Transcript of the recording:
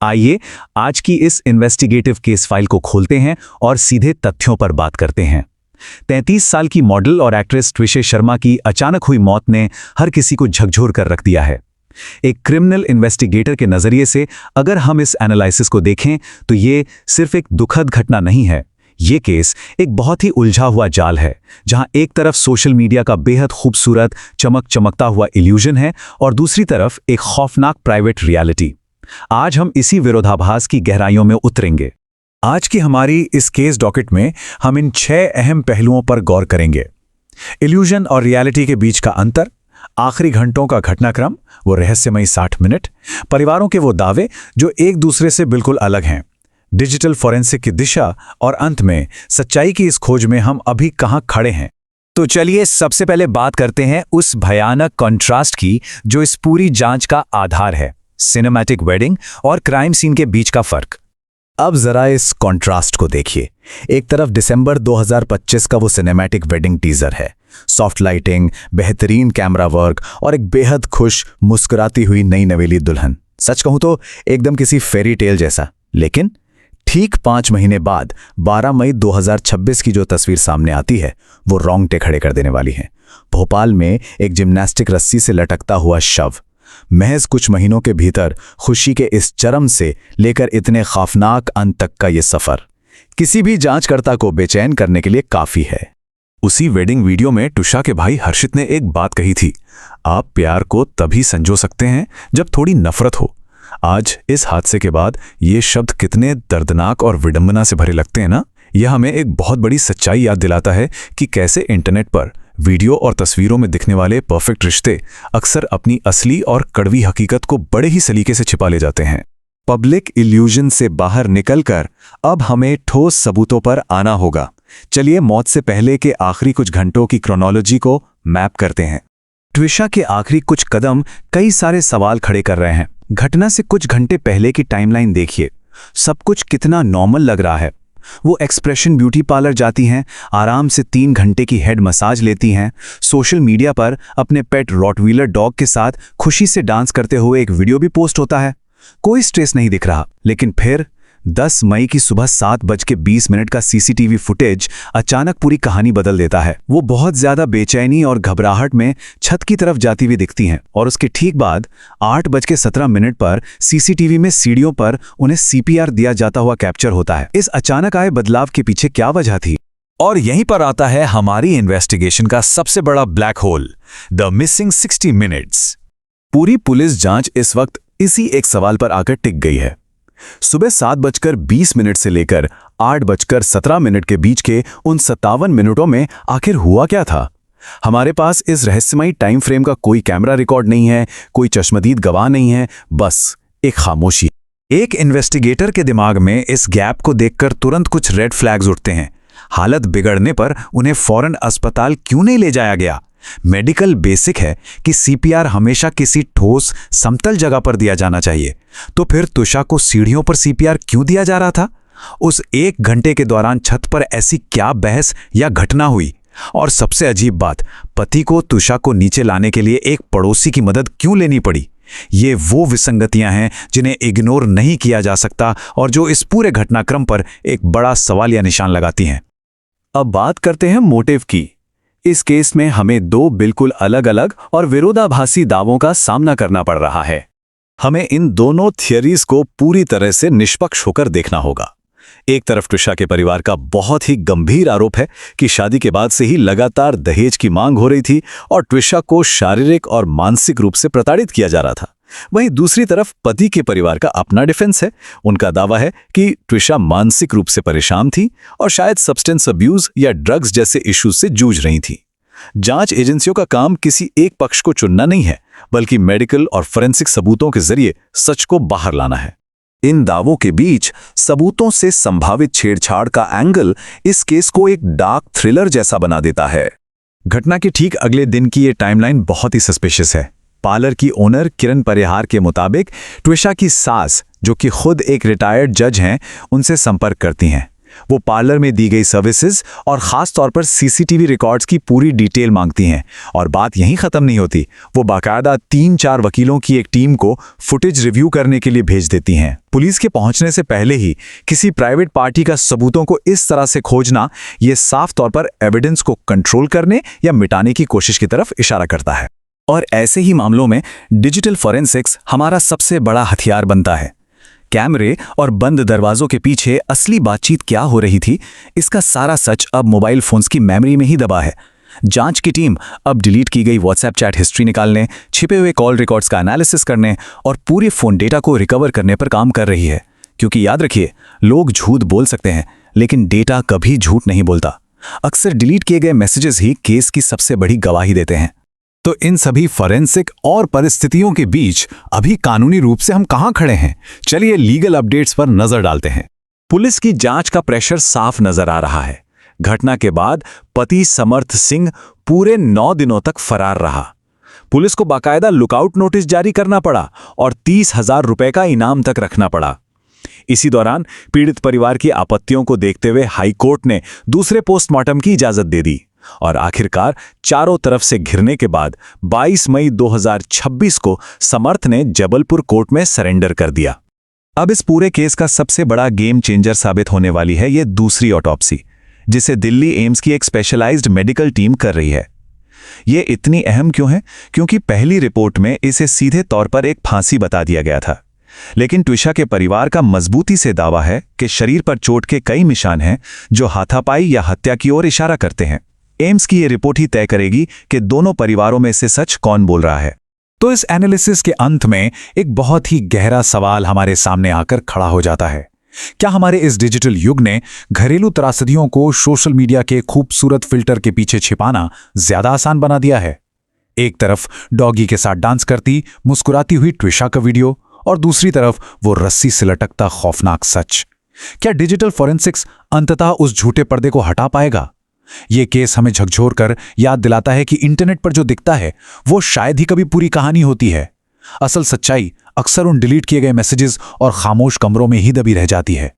आइए आज की इस इन्वेस्टिगेटिव केस फाइल को खोलते हैं और सीधे तथ्यों पर बात करते हैं। 33 साल की मॉडल और एक्ट्रेस ट्विशा शर्मा की अचानक हुई मौत ने हर किसी को झकझोर कर रख दिया है। एक क्रिमिनल इन्वेस्टिगेटर के नजरिए से अगर हम इस एनालिसिस को देखें तो ये सिर्फ एक दुखद घटना नहीं है। ये केस एक बहुत ही उलझा हुआ जाल है, जहां एक तरफ सोशल मीडिया का बेहद खूबसूरत चमकता हुआ इल्यूजन है और दूसरी तरफ एक खौफनाक प्राइवेट रियलिटी। आज हम इसी विरोधाभास की गहराइयों में उतरेंगे। आज की हमारी इस केस डॉकेट में हम इन 6 अहम पहलुओं पर गौर करेंगे। इल्यूजन और रियलिटी के बीच का अंतर, आखिरी घंटों का घटनाक्रम, वो रहस्यमयी 60 मिनट, परिवारों के वो दावे जो एक दूसरे से बिल्कुल अलग हैं, डिजिटल फॉरेंसिक की दिशा और अंत में सच्चाई की इस खोज में हम अभी कहां खड़े हैं। तो चलिए सबसे पहले बात करते हैं उस भयानक कॉन्ट्रास्ट की जो इस पूरी जांच का आधार है, सिनेमैटिक वेडिंग और क्राइम सीन के बीच का फर्क। अब जरा इस कॉन्ट्रास्ट को देखिए। एक तरफ दिसंबर 2025 का वो सिनेमैटिक वेडिंग टीजर है, सॉफ्ट लाइटिंग, बेहतरीन कैमरा वर्क और एक बेहद खुश मुस्कुराती हुई नई नवेली दुल्हन। सच कहूं तो एकदम किसी फेरी टेल जैसा। लेकिन ठीक 5 महीने बाद 12 मई 2026 की जो तस्वीर सामने आती है वो रोंगटे खड़े कर देने वाली है। भोपाल में एक जिम्नास्टिक रस्सी से लटकता हुआ शव। महज कुछ महीनों के भीतर खुशी के इस चरम से लेकर इतने खौफनाक अंत तक का ये सफर किसी भी जांचकर्ता को बेचैन करने के लिए काफी है। उसी वेडिंग वीडियो में ट्विशा के भाई हर्षित ने एक बात कही थी, आप प्यार को तभी संजो सकते हैं जब थोड़ी नफरत हो। आज इस हादसे के बाद ये शब्द कितने दर्दनाक और विडंबना से भरे लगते हैं ना। यह हमें एक बहुत बड़ी सच्चाई याद दिलाता है कि कैसे इंटरनेट पर वीडियो और तस्वीरों में दिखने वाले परफेक्ट रिश्ते अक्सर अपनी असली और कड़वी हकीकत को बड़े ही सलीके से छिपा ले जाते हैं। पब्लिक इल्यूजन से बाहर निकलकर अब हमें ठोस सबूतों पर आना होगा। चलिए मौत से पहले के आखिरी कुछ घंटों की क्रोनोलॉजी को मैप करते हैं। ट्विशा के आखिरी कुछ कदम कई सारे सवाल खड़े कर रहे हैं। घटना से कुछ घंटे पहले की टाइमलाइन देखिए, सब कुछ कितना नॉर्मल लग रहा है। वो एक्सप्रेशन ब्यूटी पार्लर जाती हैं, आराम से 3 घंटे की हेड मसाज लेती हैं, सोशल मीडिया पर अपने पेट रॉटवीलर डॉग के साथ खुशी से डांस करते हुए एक वीडियो भी पोस्ट होता है। कोई स्ट्रेस नहीं दिख रहा। लेकिन फिर 10 मई की सुबह 7:20 का सीसीटीवी फुटेज अचानक पूरी कहानी बदल देता है। वो बहुत ज्यादा बेचैनी और घबराहट में छत की तरफ जाती हुई दिखती हैं और उसके ठीक बाद 8:17 पर सीसीटीवी में सीढ़ियों पर उन्हें सीपीआर दिया जाता हुआ कैप्चर होता है। इस अचानक आए बदलाव के पीछे क्या वजह थी? और यहीं पर आता है हमारी इन्वेस्टिगेशन का सबसे बड़ा black hole, the missing 60 minutes. पूरी पुलिस जांच इस वक्त इसी एक सवाल पर आकर टिक गई है। सुबह 7:20 से लेकर 8:17 के बीच के उन 57 मिनटों में आखिर हुआ क्या था? हमारे पास इस रहस्यमयी टाइम फ्रेम का कोई कैमरा रिकॉर्ड नहीं है, कोई चश्मदीद गवाह नहीं है, बस एक खामोशी। एक इन्वेस्टिगेटर के दिमाग में इस गैप को देखकर तुरंत कुछ रेड फ्लैग्स उठते हैं। हालत बिगड़ने पर उन्हें फौरन अस्पताल क्यों नहीं ले जाया गया? मेडिकल बेसिक है कि सीपीआर हमेशा किसी ठोस समतल जगह पर दिया जाना चाहिए। तो फिर ट्विशा को सीढ़ियों पर सीपीआर क्यों दिया जा रहा था? उस 1 घंटे के दौरान छत पर ऐसी क्या बहस या घटना हुई? और सबसे अजीब बात, पति को ट्विशा को नीचे लाने के लिए एक पड़ोसी की मदद क्यों लेनी पड़ी? ये वो विसंगतियां हैं जिन्हें इग्नोर नहीं किया जा सकता और जो इस पूरे घटनाक्रम पर एक बड़ा सवाल या निशान लगाती हैं। अब बात करते हैं मोटिव की। इस केस में हमें 2 बिल्कुल अलग-अलग और विरोधाभासी दावों का सामना करना पड़ रहा है। हमें इन दोनों थियरीज को पूरी तरह से निष्पक्ष होकर देखना होगा। एक तरफ ट्विशा के परिवार का बहुत ही गंभीर आरोप है कि शादी के बाद से ही लगातार दहेज की मांग हो रही थी और ट्विशा को शारीरिक और मानसिक रूप से प्रताड़ित किया जा रहा था। वहीं दूसरी तरफ पति के परिवार का अपना डिफेंस है। उनका दावा है कि ट्विशा मानसिक रूप से परेशान थी और शायद सब्सटेंस अब्यूज या ड्रग्स जैसे इश्यूज से जूझ रही थी। जांच एजेंसियों का काम किसी एक पक्ष को चुनना नहीं है, बल्कि मेडिकल और फोरेंसिक सबूतों के जरिए सच को बाहर लाना है। इन दावों के बीच सबूतों से संभावित छेड़छाड़ का एंगल इस केस को एक डार्क थ्रिलर जैसा बना देता है। घटना के ठीक अगले दिन की ये टाइमलाइन बहुत ही सस्पिशियस है। पार्लर की ओनर किरण परिहार के मुताबिक ट्विशा की सास, जो कि खुद एक रिटायर्ड जज हैं, उनसे संपर्क करती हैं। वो पार्लर में दी गई सर्विसेज और ख़ास तौर पर सीसीटीवी रिकॉर्ड्स की पूरी डिटेल मांगती हैं। और बात यहीं ख़त्म नहीं होती, वो बाकायदा 3-4 वकीलों की एक टीम को फुटेज रिव्यू करने के लिए भेज देती हैं। पुलिस के पहुंचने से पहले ही किसी प्राइवेट पार्टी का सबूतों को इस तरह से खोजना, ये साफ तौर पर एविडेंस को कंट्रोल करने या मिटाने की कोशिश की तरफ इशारा करता है। और ऐसे ही मामलों में डिजिटल फॉरेंसिक्स हमारा सबसे बड़ा हथियार बनता है। कैमरे और बंद दरवाजों के पीछे असली बातचीत क्या हो रही थी, इसका सारा सच अब मोबाइल फोन्स की मेमोरी में ही दबा है। जांच की टीम अब डिलीट की गई व्हाट्सएप चैट हिस्ट्री निकालने, छिपे हुए कॉल रिकॉर्ड्स का एनालिसिस करने और पूरे फोन डेटा को रिकवर करने पर काम कर रही है। क्योंकि याद रखिए, लोग झूठ बोल सकते हैं, लेकिन डेटा कभी झूठ नहीं बोलता। अक्सर डिलीट किए गए मैसेजेस ही केस की सबसे बड़ी गवाही देते हैं। तो इन सभी फॉरेंसिक और परिस्थितियों के बीच अभी कानूनी रूप से हम कहां खड़े हैं? चलिए लीगल अपडेट्स पर नजर डालते हैं। पुलिस की जांच का प्रेशर साफ नजर आ रहा है। घटना के बाद पति समर्थ सिंह पूरे 9 दिनों तक फरार रहा। पुलिस को बाकायदा लुकआउट नोटिस जारी करना पड़ा और 30,000 रुपए का इनाम तक रखना पड़ा। इसी दौरान पीड़ित परिवार की आपत्तियों को देखते हुए हाईकोर्ट ने दूसरे पोस्टमार्टम की इजाजत दे दी और आखिरकार चारों तरफ से घिरने के बाद 22 मई 2026 को समर्थ ने जबलपुर कोर्ट में सरेंडर कर दिया। अब इस पूरे केस का सबसे बड़ा गेम चेंजर साबित होने वाली है ये दूसरी ऑटोप्सी, जिसे दिल्ली एम्स की एक स्पेशलाइज्ड मेडिकल टीम कर रही है। ये इतनी अहम क्यों है? क्योंकि पहली रिपोर्ट में इसे सीधे तौर पर एक फांसी बता दिया गया था, लेकिन ट्विशा के परिवार का मजबूती से दावा है कि शरीर पर चोट के कई निशान हैं जो हाथापाई या हत्या की ओर इशारा करते हैं। एम्स की ये रिपोर्ट ही तय करेगी कि दोनों परिवारों में से सच कौन बोल रहा है। तो इस एनालिसिस के अंत में एक बहुत ही गहरा सवाल हमारे सामने आकर खड़ा हो जाता है। क्या हमारे इस डिजिटल युग ने घरेलू त्रासदियों को सोशल मीडिया के खूबसूरत फिल्टर के पीछे छिपाना ज्यादा आसान बना दिया है? एक तरफ डॉगी के साथ डांस करती मुस्कुराती हुई ट्विशा का वीडियो और दूसरी तरफ वो रस्सी से लटकता खौफनाक सच। क्या डिजिटल फॉरेंसिक्स अंततः उस झूठे पर्दे को हटा पाएगा? ये केस हमें झकझोर कर याद दिलाता है कि इंटरनेट पर जो दिखता है वो शायद ही कभी पूरी कहानी होती है। असल सच्चाई अक्सर उन डिलीट किए गए मैसेजेस और खामोश कमरों में ही दबी रह जाती है।